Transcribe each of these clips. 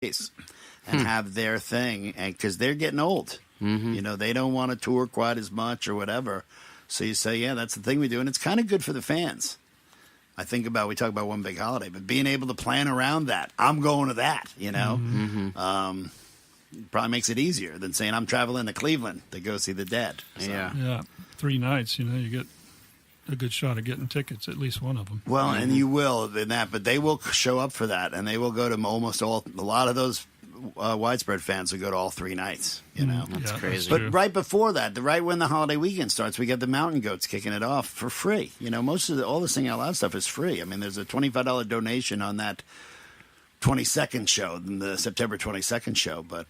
and have their thing, and because they're getting old. Mm-hmm. They don't want to tour quite as much or whatever. So you say, yeah, that's the thing we do, and it's kind of good for the fans. We talk about one big holiday, but being able to plan around that, I'm going to that, Mm-hmm. Probably makes it easier than saying I'm traveling to Cleveland to go see the Dead. So. Yeah, 3 nights, you get a good shot of getting tickets, at least one of them. Well, and you will in that, but they will show up for that, and they will go to a lot of those widespread fans will go to all 3 nights, That's crazy. But right before that, right when the holiday weekend starts, we get the Mountain Goats kicking it off for free. Most of all the Sing Out Loud stuff is free. I mean, there's a $25 donation on that 22nd show, the September 22nd show, but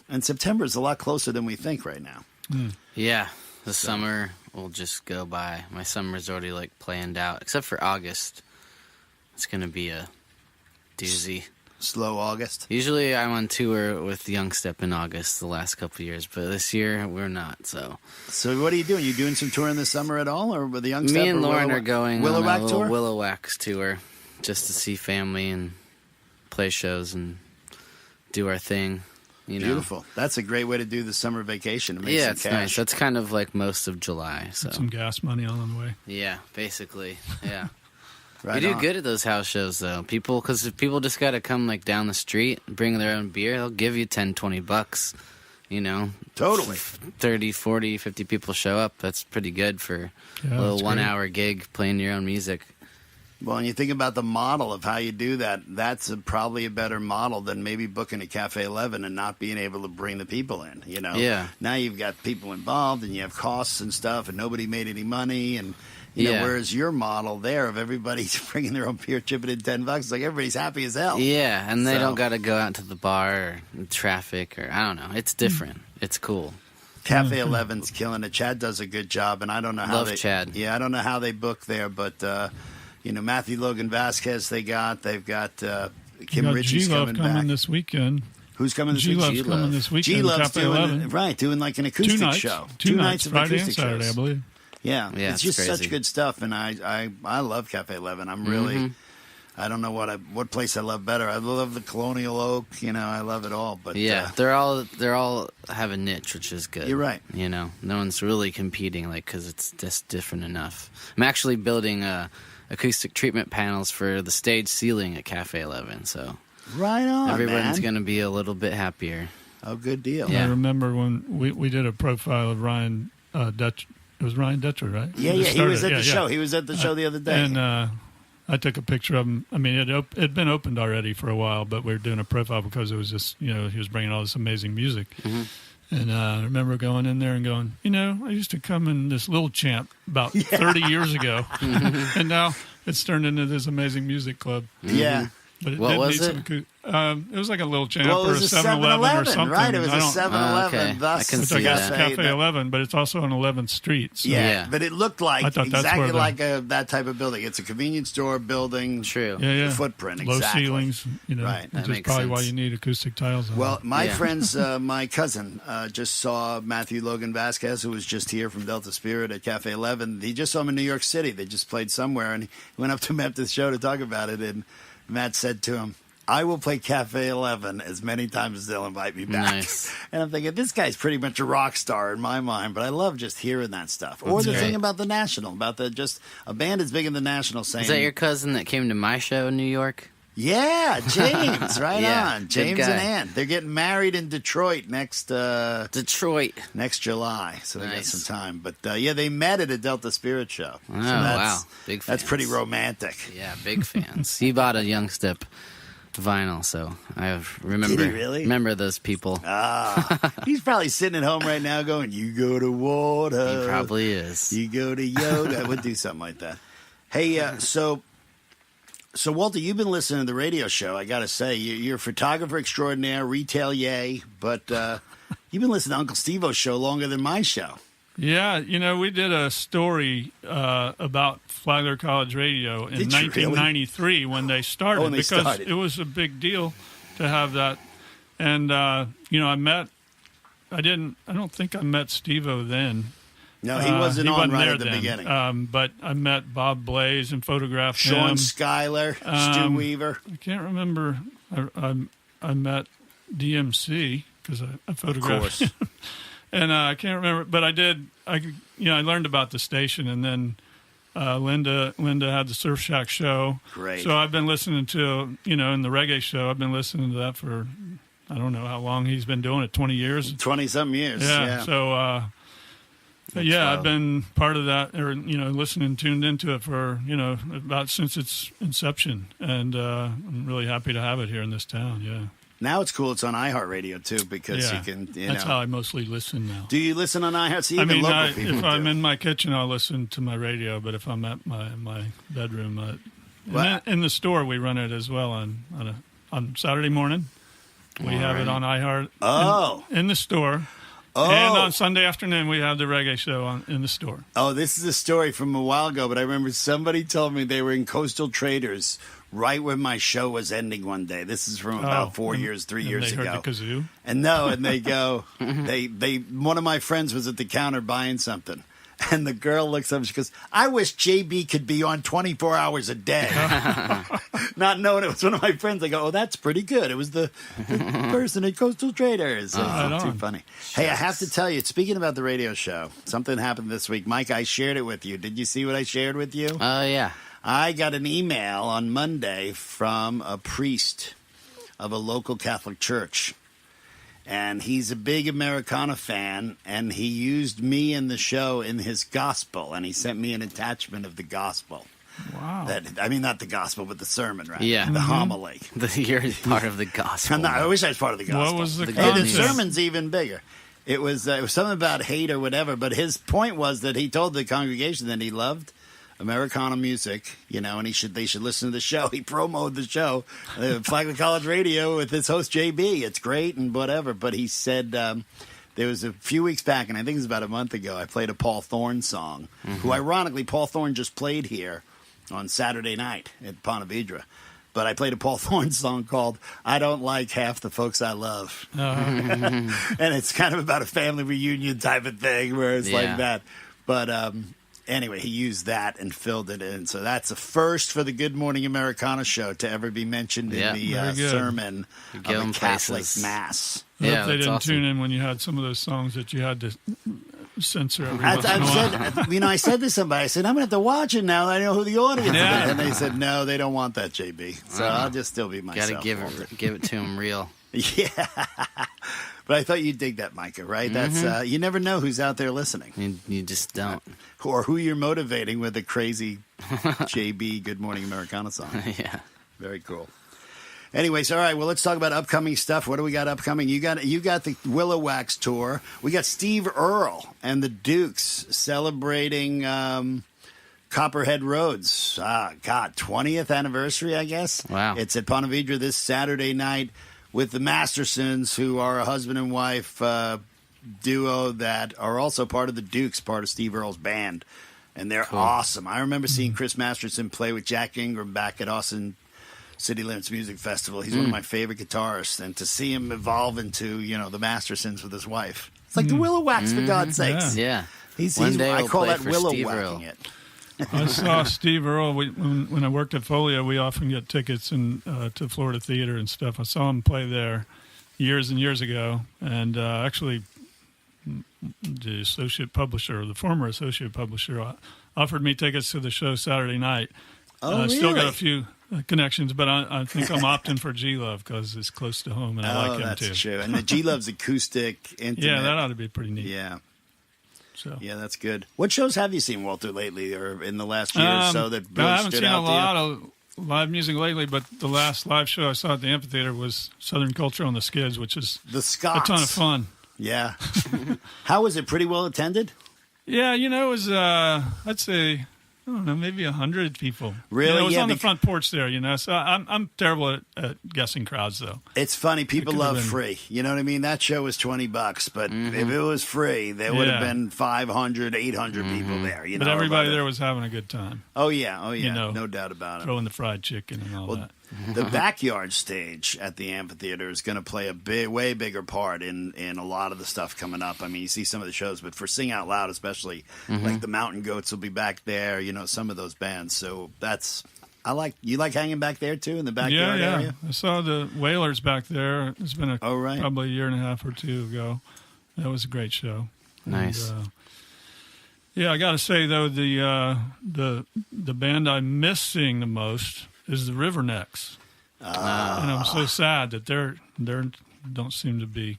and September is a lot closer than we think right now. Yeah, the summer will just go by. My summer's already planned out, except for August. It's going to be a doozy. Slow August. Usually I'm on tour with Young Step in August the last couple of years, but this year we're not. So what are you doing? You doing some touring this summer at all, or with the Young Step? Me and Lauren are going on a Willowwack little tour? Willowwax tour, just to see family and play shows and do our thing. Beautiful. That's a great way to do the summer vacation. To make yeah, some it's cash. nice. That's kind of most of July. So Get some gas money on the way. yeah, basically, yeah. Right We do on. good at those house shows, though. Because if people just got to come down the street, bring their own beer, they'll give you $10-$20. Totally. 30, 40, 50 people show up. That's pretty good for a little 1-hour gig playing your own music. Well, and you think about the model of how you do that, that's probably a better model than maybe booking a Cafe 11 and not being able to bring the people in, Yeah. Now you've got people involved and you have costs and stuff and nobody made any money and, whereas your model there of everybody bringing their own beer, chipping in $10, it's like everybody's happy as hell. Yeah, and they don't got to go out to the bar or traffic or, I don't know. It's different. It's cool. Cafe 11's killing it. Chad does a good job, and I don't know how Love Chad. Yeah, I don't know how they book there, but Matthew Logan Vasquez they've got Kim Ritchie's coming back this weekend. Who's coming this G-Love's weekend? coming this weekend. G-Love's Cafe doing 11. doing like an acoustic 2 nights. show. 2 nights, of Friday and acoustic Saturday, shows. I believe. Yeah, it's just crazy. such good stuff, and I love Cafe 11. I'm really, I don't know what place I love better. I love the Colonial Oak, I love it all. But yeah, they're all have a niche, which is good. You're right. No one's really competing, because it's just different enough. I'm actually building acoustic treatment panels for the stage ceiling at Cafe 11, so right on, everyone's going to be a little bit happier. Oh, good deal. Yeah. I remember when we did a profile of Ryan Dutch. It was Ryan Dutcher, right? Yeah, he was at the show. He was at the show the other day. And I took a picture of him. I mean, it'd been opened already for a while, but we were doing a profile because it was just, he was bringing all this amazing music. Mm-hmm. And I remember going in there and going, I used to come in this little champ about 30 years ago. And now it's turned into this amazing music club. Yeah. But it What did was need it? some it was like a little champ Well, it or was a a 7-Eleven or something. right? It was I a don't- 7-Eleven. Okay. Thus, I can Which see I guess that. Cafe 11, but it's also on 11th Street. So. Yeah. But it looked like I thought that's exactly where the- like that type of building. It's a convenience store building. True. Yeah. Footprint, Low exactly. ceilings, Right. Which That is makes probably why sense. you need acoustic tiles. On Well, my Yeah. friends, my cousin just saw Matthew Logan Vasquez, who was just here from Delta Spirit at Cafe 11. He just saw him in New York City. They just played somewhere, and he went up to him after the show to talk about it. And Matt said to him, I will play Cafe 11 as many times as they'll invite me back. Nice. And I'm thinking, this guy's pretty much a rock star in my mind, but I love just hearing that stuff. Or That's the great. thing about the National, about just a band as big as the National saying, Is that your cousin that came to my show in New York? yeah, James, right Yeah, on. good James guy. and Ann. They're getting married in Detroit next Detroit. July, so they got Nice. some time. But they met at a Delta Spirit show. Oh, So that's, wow. Big That's fans. pretty romantic. Yeah, big fans. He bought a Young Step vinyl, so I remember Did he really? remember those people. He's probably sitting at home right now going, you go to water. He probably is. You go to yoga. I would do something like that. Hey, so Walter, you've been listening to the radio show. I got to say, you're a photographer extraordinaire, retail yay, but you've been listening to Uncle Steve-O's show longer than my show. Yeah, we did a story about Flagler College Radio in Did you really? 1993 when they started, when they because started. it was a big deal to have that. And I don't think I met Steve-O then. No, he wasn't on right there at the then. beginning. But I met Bob Blaze and photographed Sean him. Schuyler, Stu Weaver. I can't remember. I met DMC because I photographed course. him. And I can't remember, but I did. I learned about the station, and then Linda had the Surf Shack show. Great. So I've been listening to in the reggae show. I've been listening to that for I don't know how long he's been doing it. 20 years. 20-something years. Yeah. So I've been part of that, or tuned into it for about since its inception, and I'm really happy to have it here in this town. Yeah. Now it's cool. It's on iHeartRadio too because you can. That's how I mostly listen now. Do you listen on iHeart? See, even I mean, local people if do. I'm in my kitchen, I'll listen to my radio. But if I'm at my bedroom, in the store, we run it as well on Saturday morning. We have it on iHeart. Oh, in the store. Oh. And on Sunday afternoon, we have the reggae show in the store. Oh, this is a story from a while ago, but I remember somebody told me they were in Coastal Traders right when my show was ending one day. This is from about 3 years ago. They heard the kazoo? And they go, one of my friends was at the counter buying something. And the girl looks up and she goes, I wish JB could be on 24 hours a day. Not knowing it was one of my friends. I go, oh, that's pretty good. It was the person at Coastal Traders. It's too funny. Hey, I have to tell you, speaking about the radio show, something happened this week. Mike, I shared it with you. Did you see what I shared with you? Oh, yeah. I got an email on Monday from a priest of a local Catholic church. And he's a big Americana fan, and he used me in the show in his gospel, and he sent me an attachment of the gospel. Wow. Not the gospel, but the sermon, right? Yeah. The homily. You're part of the gospel. I wish I was part of the gospel. What was the The sermon's even bigger. It was something about hate or whatever, but his point was that he told the congregation that he loved Americana music, and they should listen to the show. He promoted the show, Flagler College Radio, with his host JB. It's great and whatever. But he said there was a few weeks back, and I think it was about a month ago, I played a Paul Thorne song, who ironically Paul Thorne just played here on Saturday night at Ponte Vedra. But I played a Paul Thorne song called I Don't Like Half the Folks I Love. And it's kind of about a family reunion type of thing where it's like that. But anyway, he used that and filled it in. So that's a first for the Good Morning Americana show to ever be mentioned in the sermon of a Catholic Mass. I hope they didn't tune in when you had some of those songs that you had to censor every once in a while. I said to somebody, I said, I'm going to have to watch it now that I know who the audience is. And they said, no, they don't want that, JB. So I'll just still be myself. Got to give it to him real. Yeah. But I thought you'd dig that, Micah, right? That's you never know who's out there listening. You just don't. Or who you're motivating with a crazy JB Good Morning Americana song. Yeah. Very cool. Anyways, all right, well, let's talk about upcoming stuff. What do we got upcoming? You got the Willow Wax tour. We got Steve Earle and the Dukes celebrating Copperhead Roads. 20th anniversary, I guess. Wow. It's at Ponte Vedra this Saturday night with the Mastersons, who are a husband and wife duo that are also part of the Dukes, part of Steve Earle's band. And they're awesome. I remember seeing Chris Masterson play with Jack Ingram back at Austin City Limits Music Festival. He's one of my favorite guitarists. And to see him evolve into, the Mastersons with his wife. It's like the Willow Wax, for God's sakes. Yeah. One day I call that Willow Whacking it. I saw Steve Earle when I worked at Folio. We often get tickets to Florida Theater and stuff. I saw him play there years and years ago, and actually, the former associate publisher, offered me tickets to the show Saturday night. Oh, really? Still got a few connections, but I think I'm opting for G Love because it's close to home, and I like him too. That's true. And the G Love's acoustic, intimate. Yeah, that ought to be pretty neat. Yeah. So. Yeah, that's good. What shows have you seen, Walter, lately, or in the last year or so that really I haven't stood seen out a lot of live music lately, but the last live show I saw at the amphitheater was Southern Culture on the Skids, which is the Scots. A ton of fun. Yeah. How was it? Pretty well attended? Yeah, it was, I'd say, I don't know, maybe 100 people. Really? It was on the front porch there, So I'm terrible at guessing crowds, though. It's funny. People love free. You know what I mean? That show was $20, but if it was free, there would have been 500, 800 people there. But everybody there was having a good time. Oh, yeah. No doubt about it. Throwing the fried chicken and all that. The backyard stage at the amphitheater is going to play a way bigger part in a lot of the stuff coming up. I mean, you see some of the shows, but for Sing Out Loud especially, like the Mountain Goats will be back there, some of those bands. So that's You like hanging back there too in the backyard area. I saw the Whalers back there. It's been right. probably a year and a half or two ago. That was a great show. Nice. And, I got to say though, the band I miss seeing the most is the Rivernecks, and I'm so sad that they don't seem to be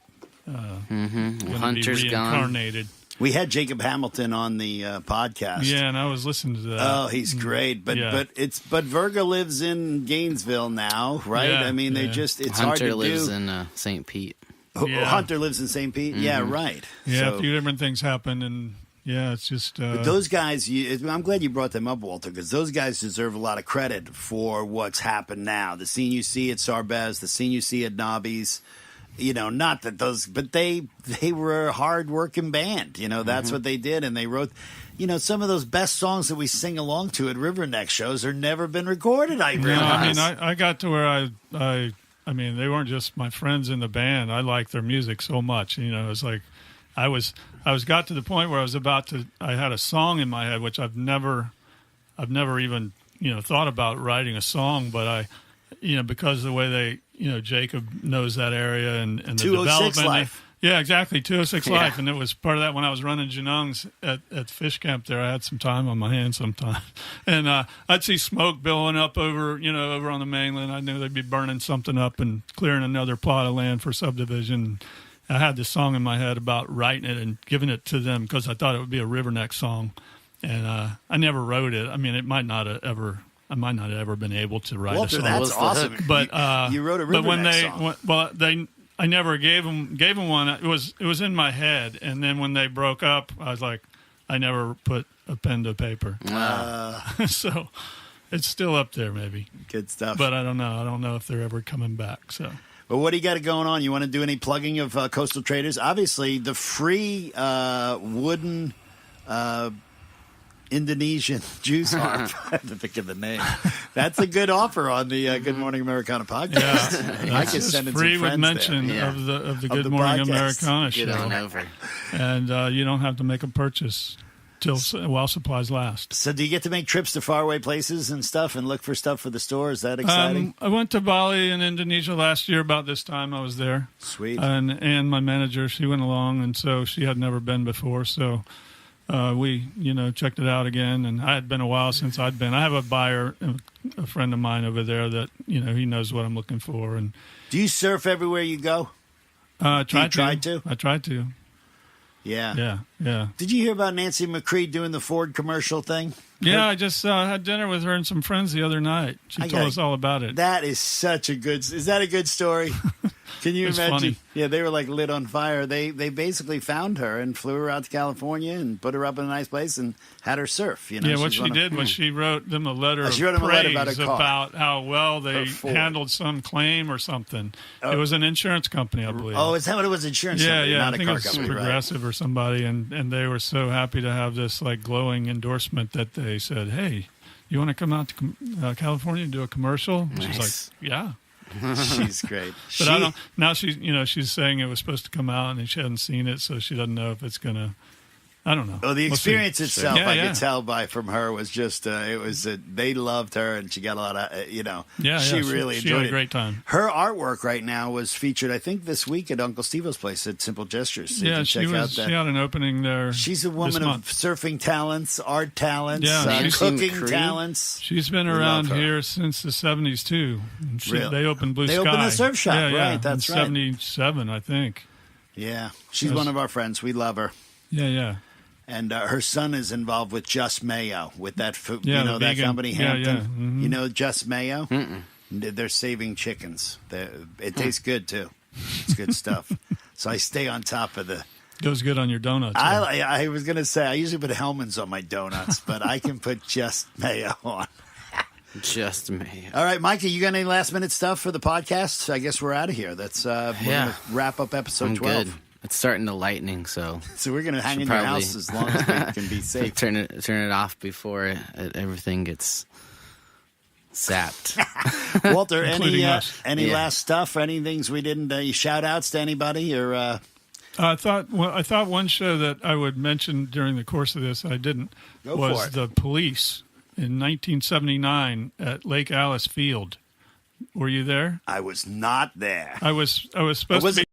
Hunter's be reincarnated. gone. We had Jacob Hamilton on the podcast. Yeah, and I was listening to that. Oh, he's great, but Virga lives in Gainesville now, right? Yeah, I mean, it's Hunter hard to lives do. in St. Pete. Hunter lives in St. Pete. Mm-hmm. Yeah, right. Yeah, So, a few different things happen, and it's just. but those guys, I'm glad you brought them up, Walter, because those guys deserve a lot of credit for what's happened now. The scene you see at Sarbez, the scene you see at Nobby's. Not that those, but they were a hard-working band. That's what they did, and they wrote. Some of those best songs that we sing along to at Riverneck shows are never been recorded. I realize. No, I mean, I got to where I mean, they weren't just my friends in the band. I liked their music so much. It was like I got to the point where I had a song in my head, which I've never even thought about writing a song, but because of the way they. Jacob knows that area and the 206 development. Life. Yeah, exactly. 206 Life. Yeah. And it was part of that when I was running Genung's at Fish Camp there. I had some time on my hands sometimes. And I'd see smoke billowing up over on the mainland. I knew they'd be burning something up and clearing another plot of land for subdivision. I had this song in my head about writing it and giving it to them because I thought it would be a Riverneck song. And I never wrote it. I mean, I might not have ever been able to write Walter, a song. that's awesome. But you wrote a Riverneck but when song. I never gave them one. It was in my head, and then when they broke up, I was like, I never put a pen to paper. So it's still up there, maybe. Good stuff. But I don't know. I don't know if they're ever coming back. So. But what do you got going on? You want to do any plugging of Coastal Traders? Obviously, the free wooden. Indonesian juice harp. I have to think of the name. That's a good offer on the Good Morning Americana podcast. Yeah, I could send in free some with friends mention there. of the Of Good the Morning podcast. Americana Get on show, over. and you don't have to make a purchase while supplies last. So do you get to make trips to faraway places and stuff and look for stuff for the store? Is that exciting? I went to Bali in Indonesia last year. About this time, I was there. Sweet. And my manager, she went along, and so she had never been before. So we, checked it out again. And I had been a while since I'd been. I have a buyer, a friend of mine over there that he knows what I'm looking for. And Do you surf everywhere you go? I tried to? I tried to. Yeah. Yeah. Did you hear about Nancy McCree doing the Ford commercial thing? Yeah, I just had dinner with her and some friends the other night. She told us all about it. That is such a good. Is that a good story? Can you It's imagine? funny. Yeah, they were like lit on fire. They basically found her and flew her out to California and put her up in a nice place and had her surf. Yeah, what she did was she wrote them a letter of she wrote them a letter praise about her car. about how well they Her Ford. handled some claim or something. It was an insurance company, I believe. Oh, is that what it was? Insurance company, Yeah, not I a think car it was company, right? Progressive or somebody, and they were so happy to have this like glowing endorsement that they said, "Hey, you want to come out to California and do a commercial?" Nice. She's like, "Yeah." She's great. But I don't. Now she's saying it was supposed to come out and she hadn't seen it, so she doesn't know if it's gonna. I don't know. Oh, the We'll see. experience itself, Yeah, I yeah. could tell from her was just they loved her and she got a lot of Yeah, she yeah, really she enjoyed had a it. great time. Her artwork right now was featured, I think, this week at Uncle Stevo's place at Simple Gestures. So you Yeah, can she check out was. that. She had an opening there. She's a woman this of month. surfing talents, art talents, Yeah, Nancy cooking McCree? talents. She's been We around love her. here since the 70s too. And Really? They opened Blue They Sky. opened the surf shop, yeah, right, that's in right. 77, I think. Yeah, she's Yes. one of our friends. We love her. Yeah. And her son is involved with Just Mayo, with that food, Yeah, that vegan. company, Yeah, Hampton. yeah. Mhm. You know Just Mayo? They're saving chickens. It tastes good, too. It's good stuff. So I stay on top of the... Goes good on your donuts. I was going to say, I usually put Hellman's on my donuts, but I can put Just Mayo on. Just me. All right, Micah, you got any last-minute stuff for the podcast? I guess we're out of here. We're Yeah. going to wrap up episode I'm 12. good. It's starting to lightning, so So we're going to hang Should in your probably- house as long as we can be safe. turn it off before everything gets sapped. Walter, Including us. any Yeah. last stuff? Any things we didn't? Shout outs to anybody or? I thought one show that I would mention during the course of this I didn't Go for was it. the police in 1979 at Lake Alice Field. Were you there? I was not there. I was supposed to be